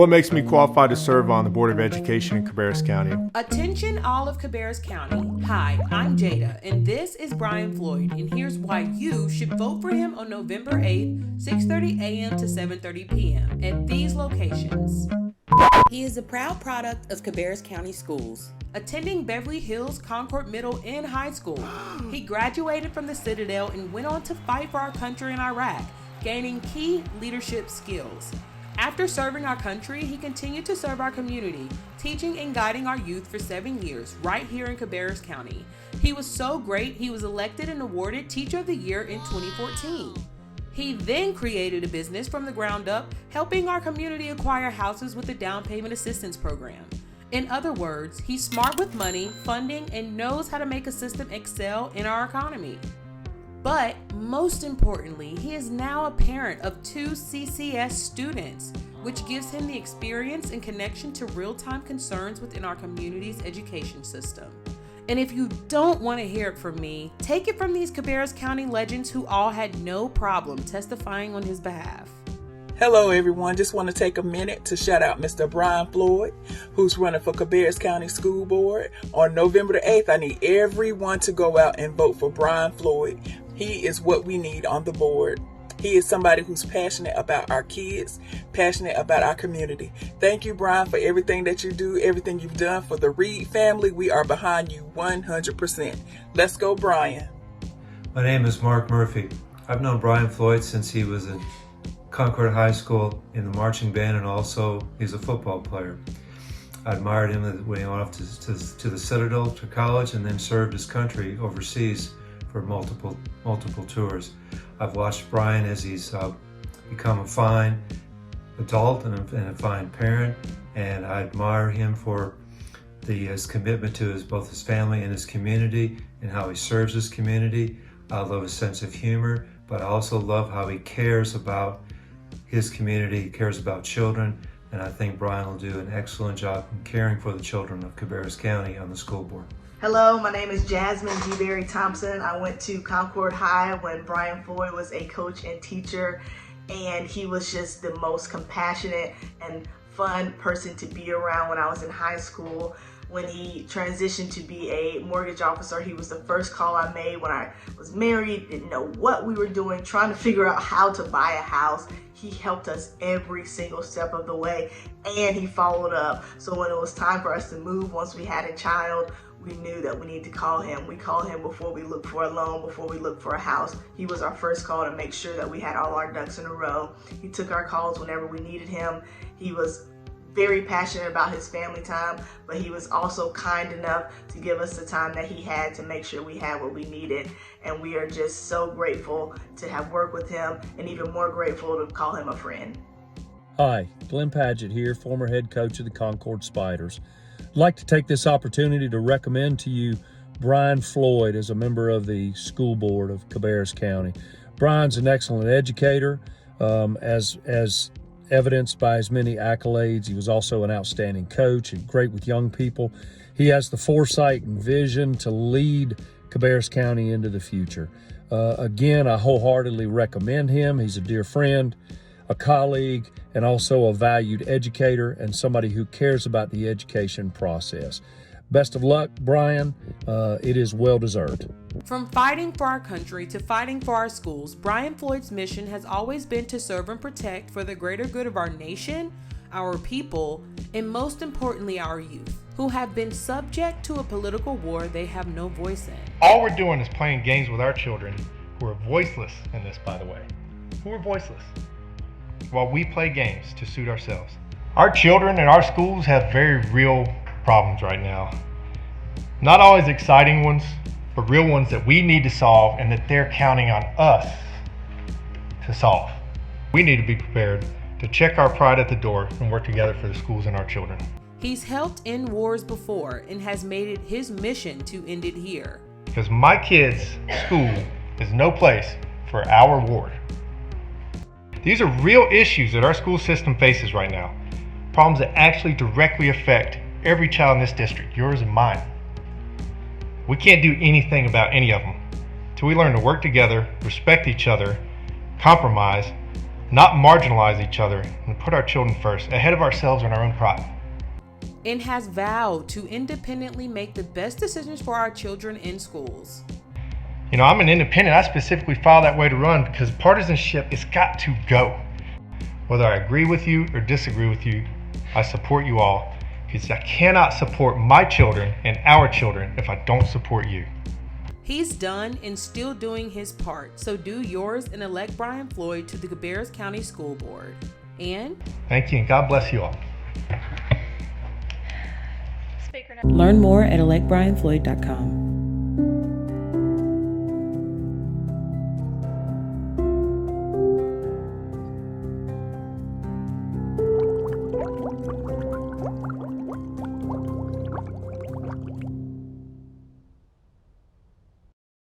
What makes me qualified to serve on the Board of Education in Cabarrus County? Attention all of Cabarrus County. Hi, I'm Jada, and this is Brian Floyd, and here's why you should vote for him on November 8th, 6:30 a.m. to 7:30 p.m. at these locations. He is a proud product of Cabarrus County Schools, attending Beverly Hills Concord Middle and High School. He graduated from the Citadel and went on to fight for our country in Iraq, gaining key leadership skills. After serving our country, he continued to serve our community, teaching and guiding our youth for 7 years, right here in Cabarrus County. He was so great, he was elected and awarded Teacher of the Year in 2014. He then created a business from the ground up, helping our community acquire houses with the down payment assistance program. In other words, he's smart with money, funding, and knows how to make a system excel in our economy. But most importantly, he is now a parent of 2 CCS students, which gives him the experience and connection to real-time concerns within our community's education system. And if you don't want to hear it from me, take it from these Cabarrus County legends who all had no problem testifying on his behalf. Hello everyone, just want to take a minute to shout out Mr. Brian Floyd, who's running for Cabarrus County School Board. On November the 8th, I need everyone to go out and vote for Brian Floyd. He is what we need on the board. He is somebody who's passionate about our kids, passionate about our community. Thank you, Brian, for everything that you do, everything you've done for the Reid family. We are behind you 100%. Let's go, Brian. My name is Mark Murphy. I've known Brian Floyd since he was in Concord High School in the marching band, and also he's a football player. I admired him when he went off to the Citadel, to college, and then served his country overseas for multiple tours. I've watched Brian as he's become a fine adult and a fine parent, and I admire him for his commitment to both his family and his community, and how he serves his community. I love his sense of humor, but I also love how he cares about his community, he cares about children, and I think Brian will do an excellent job in caring for the children of Cabarrus County on the school board. Hello, my name is Jasmine Thompson. I went to Concord High when Brian Floyd was a coach and teacher, and he was just the most compassionate and fun person to be around when I was in high school. When he transitioned to be a mortgage officer, he was the first call I made when I was married, didn't know what we were doing, trying to figure out how to buy a house. He helped us every single step of the way, and he followed up. So when it was time for us to move, once we had a child, we knew that we needed to call him. We called him before we looked for a loan, before we looked for a house. He was our first call to make sure that we had all our ducks in a row. He took our calls whenever we needed him. He was very passionate about his family time, but he was also kind enough to give us the time that he had to make sure we had what we needed. And we are just so grateful to have worked with him, and even more grateful to call him a friend. Hi, Glenn Padgett here, former head coach of the Concord Spiders. I'd like to take this opportunity to recommend to you Brian Floyd as a member of the school board of Cabarrus County. Brian's an excellent educator, as evidenced by his many accolades. He was also an outstanding coach and great with young people. He has the foresight and vision to lead Cabarrus County into the future. Again, I wholeheartedly recommend him. He's a dear friend, a colleague, and also a valued educator and somebody who cares about the education process. Best of luck, Brian. It is well deserved. From fighting for our country to fighting for our schools, Brian Floyd's mission has always been to serve and protect for the greater good of our nation, our people, and most importantly, our youth, who have been subject to a political war they have no voice in. All we're doing is playing games with our children, who are voiceless in this, by the way. Who are voiceless? While we play games to suit ourselves. Our children and our schools have very real problems right now. Not always exciting ones, but real ones that we need to solve and that they're counting on us to solve. We need to be prepared to check our pride at the door and work together for the schools and our children. He's helped end wars before and has made it his mission to end it here. Because my kids' school is no place for our ward. These are real issues that our school system faces right now. Problems that actually directly affect every child in this district, yours and mine. We can't do anything about any of them till we learn to work together, respect each other, compromise, not marginalize each other, and put our children first, ahead of ourselves and our own pride. And has vowed to independently make the best decisions for our children in schools. You know, I'm an independent. I specifically filed that way to run because partisanship has got to go. Whether I agree with you or disagree with you, I support you all because I cannot support my children and our children if I don't support you. He's done and still doing his part, so do yours and elect Brian Floyd to the Cabarrus County School Board. And thank you, and God bless you all. learn more at electbrianfloyd.com.